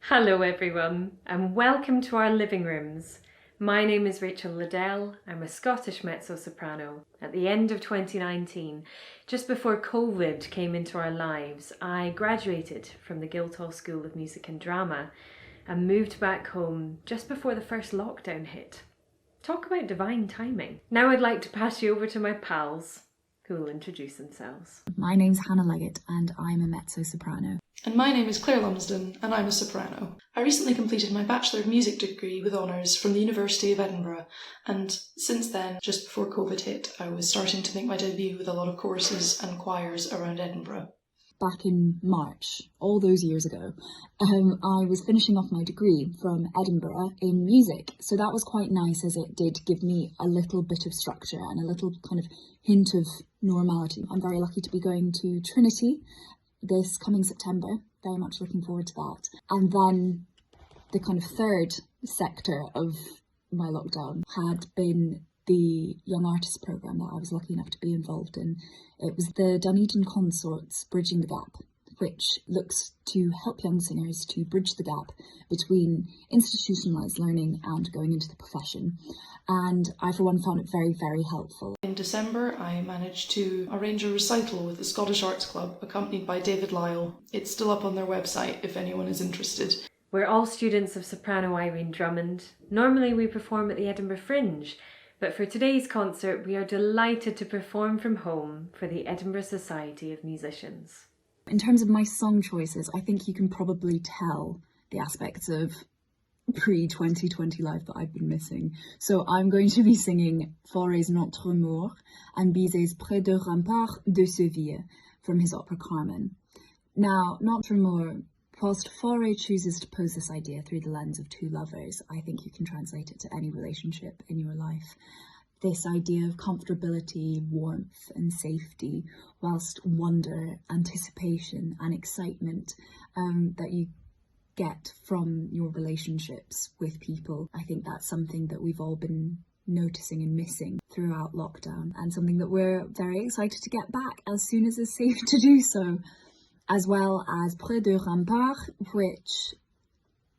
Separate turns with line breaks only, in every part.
Hello everyone and welcome to our living rooms. My name is Rachael Liddell. I'm a Scottish mezzo-soprano. At the end of 2019, just before COVID came into our lives, I graduated from the Guildhall School of Music and Drama and moved back home just before the first lockdown hit. Talk about divine timing. Now I'd like to pass you over to my pals who will introduce themselves.
My name's Hannah Leggatt and I'm a mezzo-soprano.
And my name is Claire Lumsden and I'm a soprano. I recently completed my Bachelor of Music degree with honours from the University of Edinburgh, and since then, just before COVID hit, I was starting to make my debut with a lot of choruses and choirs around Edinburgh.
Back in March, all those years ago, I was finishing off my degree from Edinburgh in music, so that was quite nice as it did give me a little bit of structure and a little kind of hint of normality. I'm very lucky to be going to Trinity this coming September, very much looking forward to that. And then the kind of third sector of my lockdown had been the Young Artists programme that I was lucky enough to be involved in. It was the Dunedin Consorts Bridging the Gap, which looks to help young singers to bridge the gap between institutionalised learning and going into the profession. And I, for one, found it very, very helpful.
In December, I managed to arrange a recital with the Scottish Arts Club, accompanied by David Liddell. It's still up on their website if anyone is interested.
We're all students of soprano Irene Drummond. Normally we perform at the Edinburgh Fringe, but for today's concert we are delighted to perform from home for the Edinburgh Society of Musicians.
In terms of my song choices, I think you can probably tell the aspects of pre-2020 life that I've been missing. So I'm going to be singing Forêts Notre Amour and Bizet's Près de Rempart de Seville from his opera Carmen. Now, Notre Amour, whilst Fauré chooses to pose this idea through the lens of two lovers, I think you can translate it to any relationship in your life. This idea of comfortability, warmth and safety, whilst wonder, anticipation and excitement that you get from your relationships with people. I think that's something that we've all been noticing and missing throughout lockdown, and something that we're very excited to get back as soon as it's safe to do so. As well as Près de Rempart, which,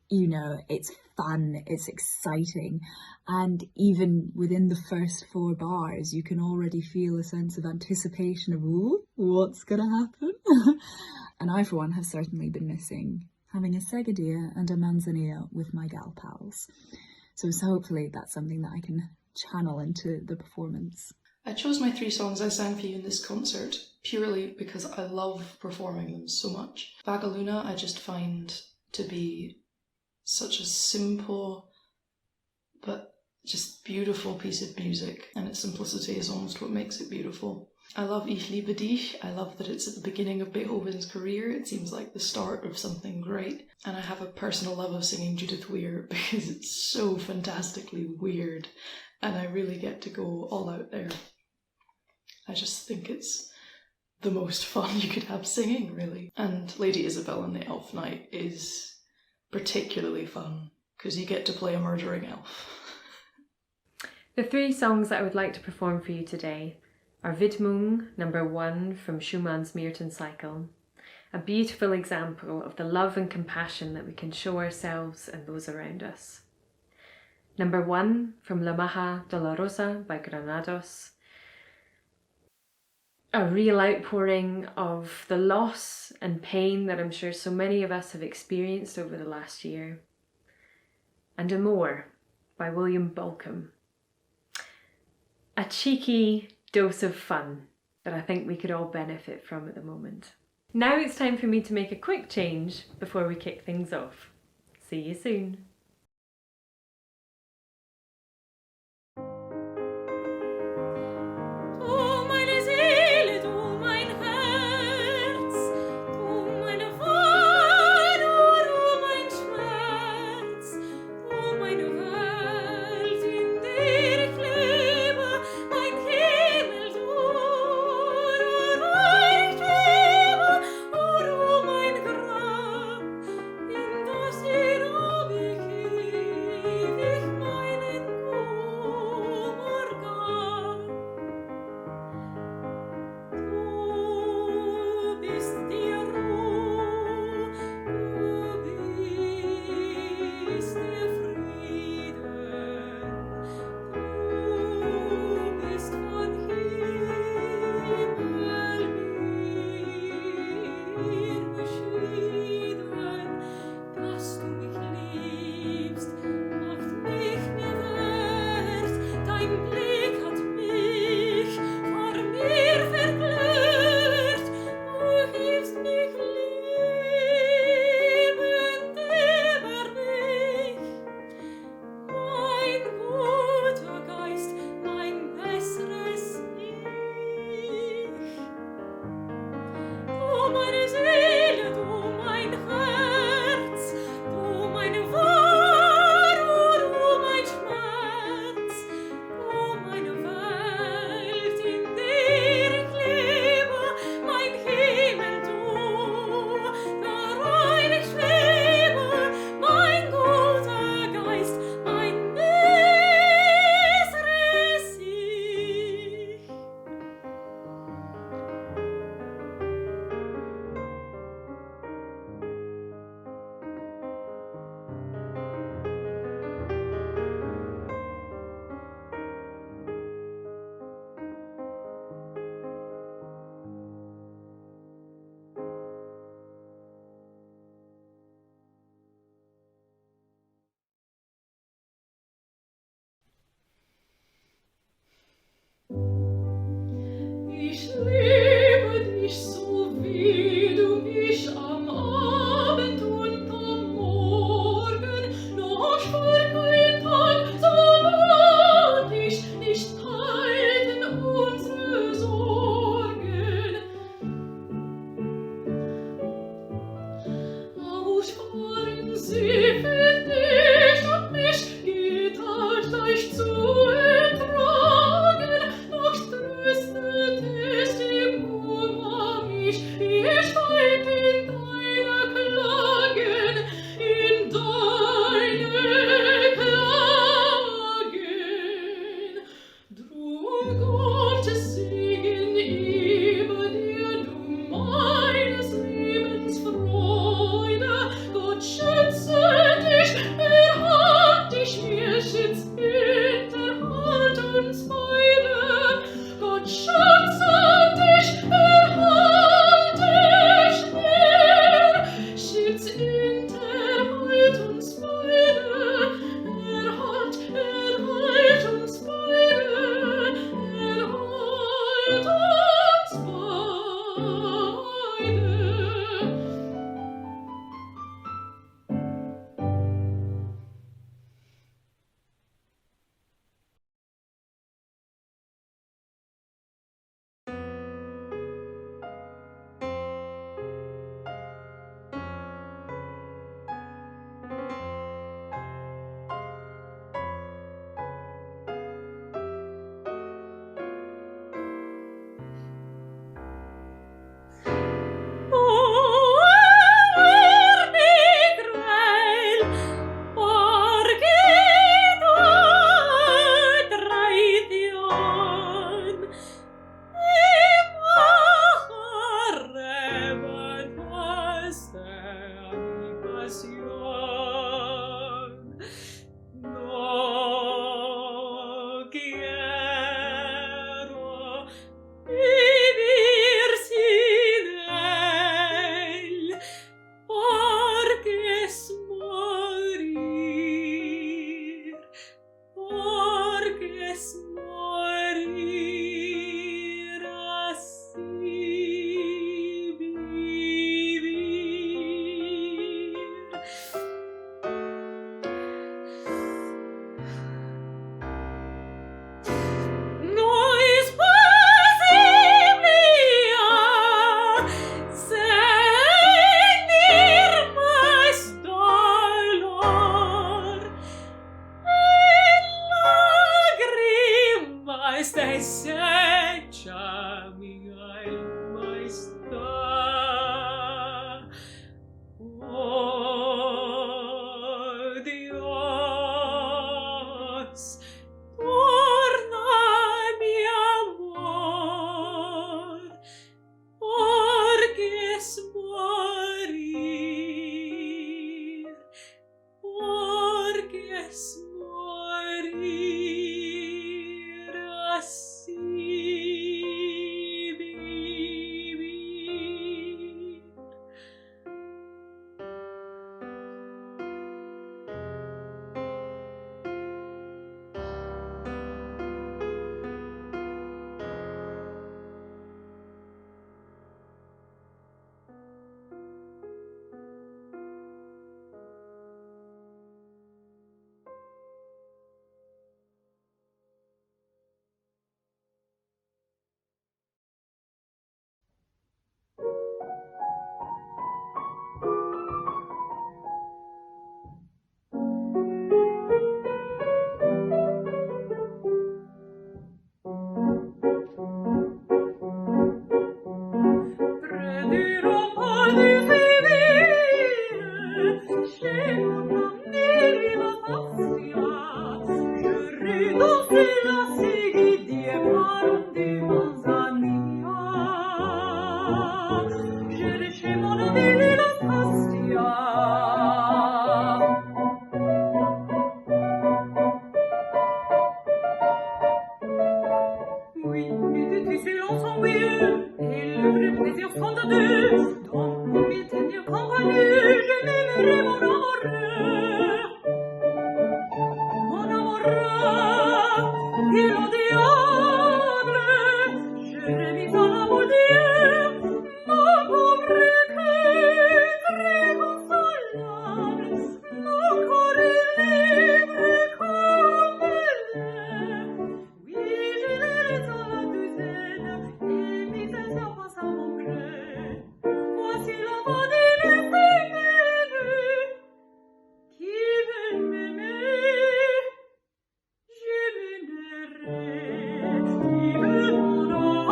you know, it's fun, it's exciting, and even within the first 4 bars you can already feel a sense of anticipation of, ooh, what's gonna happen? And I, for one, have certainly been missing having a Segadia and a Manzanilla with my gal pals. So hopefully that's something that I can channel into the performance.
I chose my 3 songs I sang for you in this concert purely because I love performing them so much. Vagaluna I just find to be such a simple but just beautiful piece of music, and its simplicity is almost what makes it beautiful. I love Ich liebe dich. I love that it's at the beginning of Beethoven's career. It seems like the start of something great. And I have a personal love of singing Judith Weir because it's so fantastically weird and I really get to go all out there. I just think it's the most fun you could have singing, really. And Lady Isabel and the Elf Knight is particularly fun because you get to play a murdering elf.
The 3 songs that I would like to perform for you today are Widmung, number 1 from Schumann's Myrten Cycle, a beautiful example of the love and compassion that we can show ourselves and those around us. Number 1 from La Maja Dolorosa by Granados, a real outpouring of the loss and pain that I'm sure so many of us have experienced over the last year. And Amor by William Balcom, a cheeky dose of fun that I think we could all benefit from at the moment. Now it's time for me to make a quick change before we kick things off. See you soon.
In das Irabi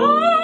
Oh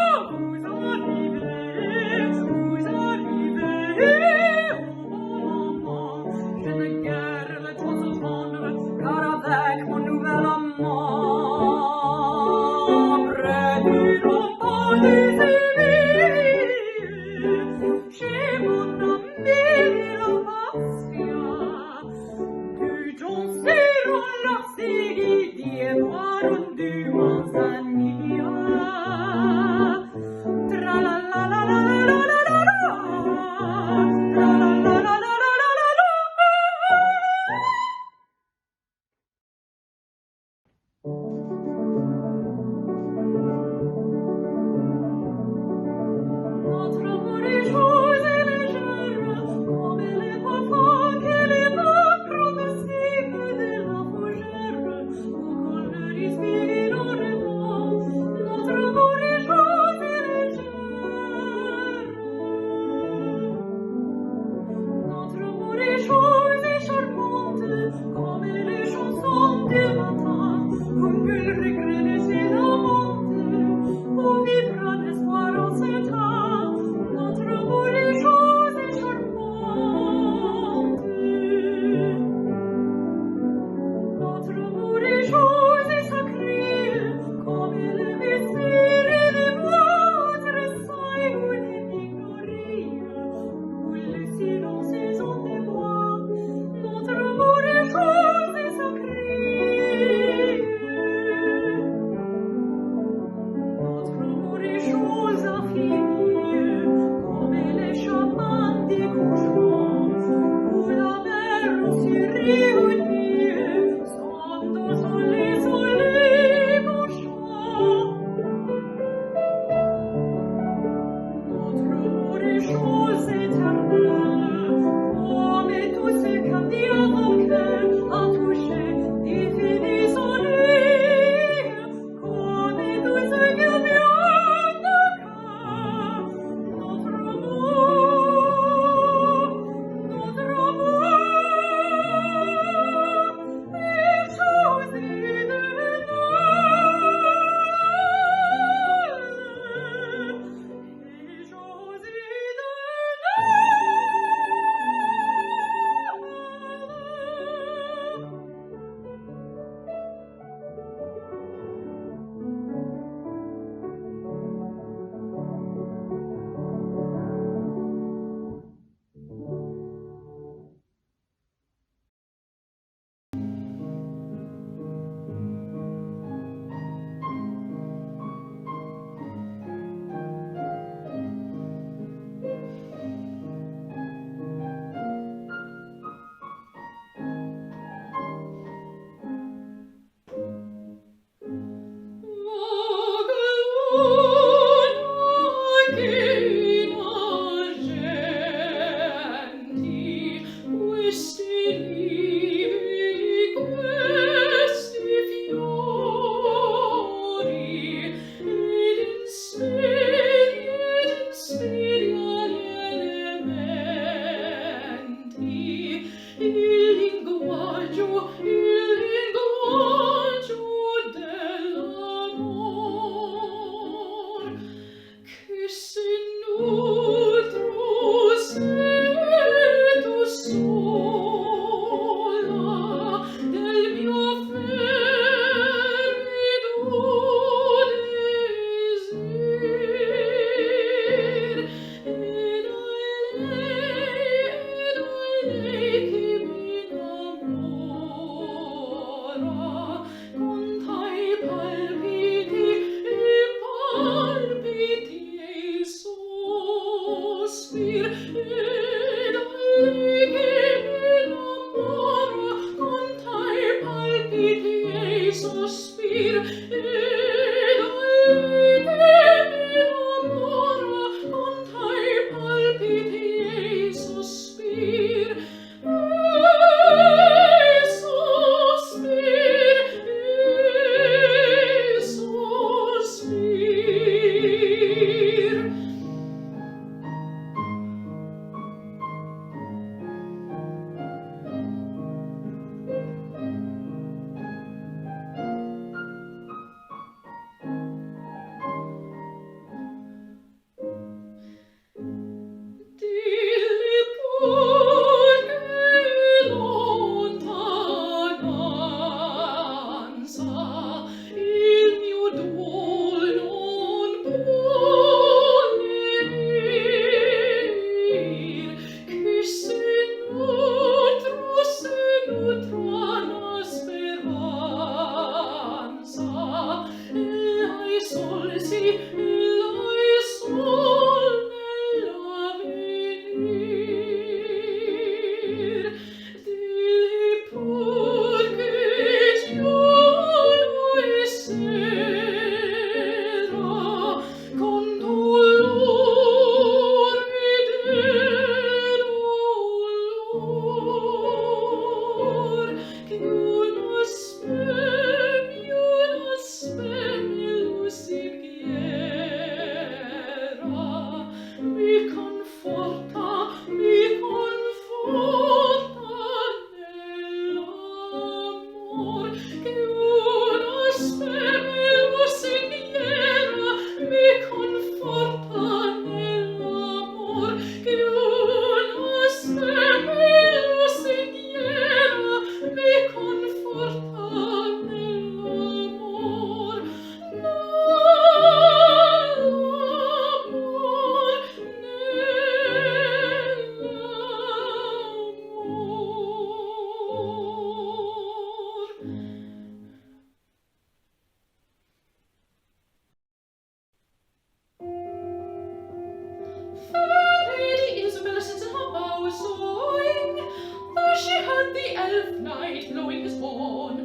she had the elf knight blowing his horn.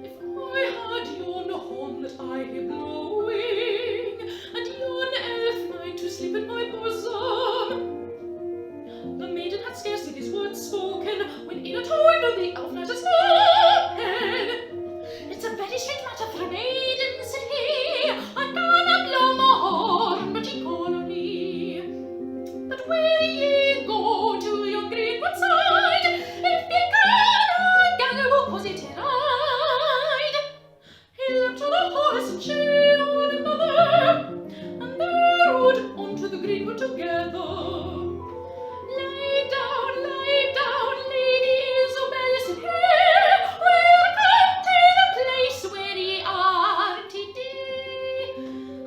If I had yon horn that I hear blowing, and yon elf knight to sleep in my bosom. The maiden had scarcely these words spoken, when in a window the elf knight had spoken. It's a very strange matter for a maiden, said he. I cannot blow my horn, but ye call on me. But will ye go to yon greenwood side, if ye cannot gallop cause it ride? He leapt on a horse and she on another, and they rode unto the greenwood together. Lie down, Lady Isabel, said he. We'll come to the place where ye are today.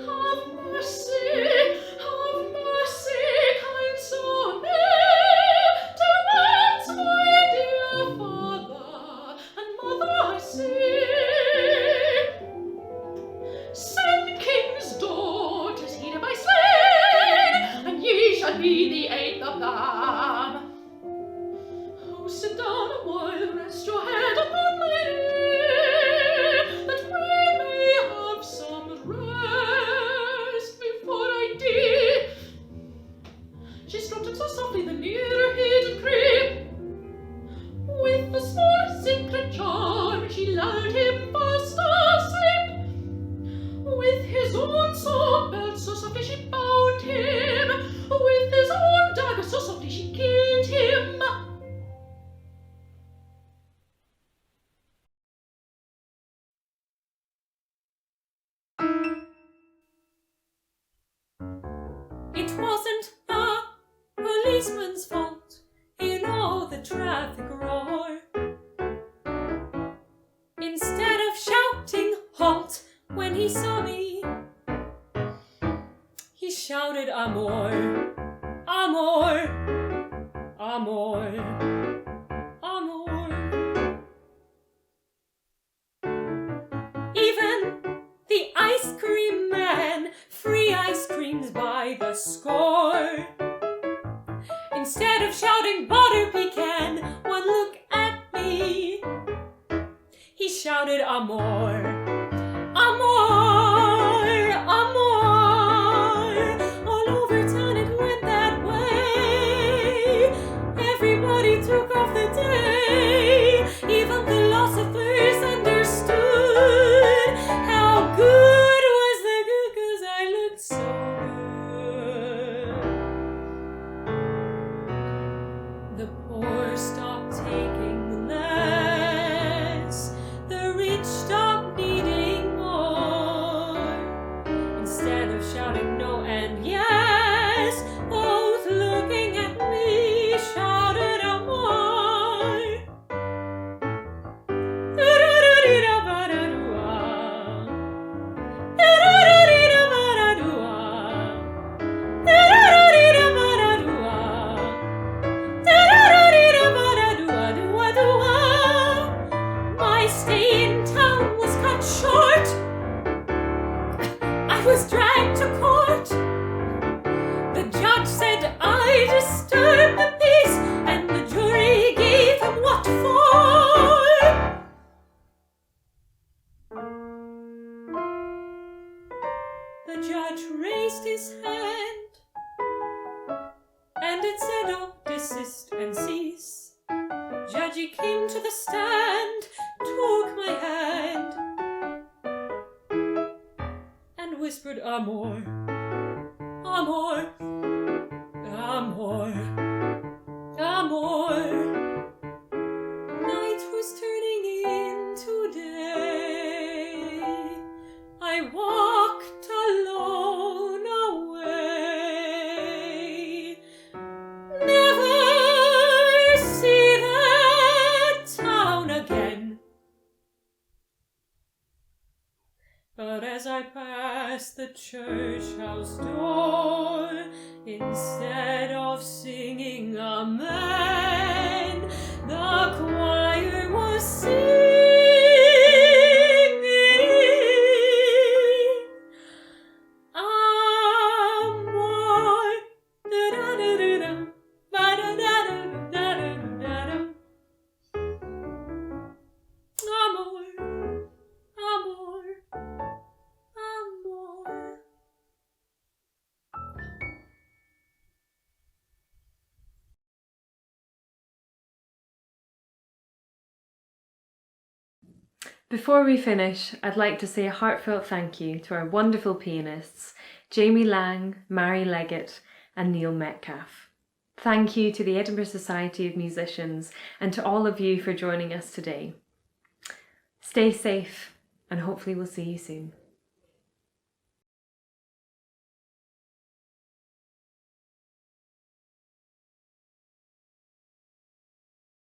Have mercy, kind sir, till once my dear father and mother I see. Send kings' daughters here by slain, and ye shall be the eighth of them. Oh, sit down a while, rest your head upon my knee, that we may have some rest before I die. She stroked him so softly the nearer he did creep. With the small secret charm she lulled him fast asleep. With his own sword belt so softly she bound him, with his own dagger so softly she killed him.
It wasn't the policeman's fault in all the traffic roar. Instead of shouting halt when he saw me, he shouted amor, amor, amor, amor. Even the ice cream man, free ice creams by the score. Instead of shouting butter pecan, one look at me, he shouted amor, amor, amor. All over town it went that way. Everybody took off the day. Even philosophers understood how good was the good, 'cause I looked so good. The poor stopped taking less, the rich stopped needing more. Instead of shouting no and yes, both looking at me shouted amor. My stay in town was cut short. I was dragged to court. The judge said I disturbed the peace, and the jury gave him what for. The judge raised his hand, and it said, "Oh, desist and cease." Judgy came to the stand, took my hand, and whispered amor, amor, amor, amor. Night was turning into day. I walked alone away. Never see that town again. But as I passed the church house door, instead of singing amen, the choir was singing amor. Da-da-da-da-da, ba-da-da-da-da-da-da-da. Before we finish, I'd like to say a heartfelt thank you to our wonderful pianists, Jamie Lang, Mary Leggatt and Neil Metcalf. Thank you to the Edinburgh Society of Musicians and to all of you for joining us today. Stay safe and hopefully we'll see you soon.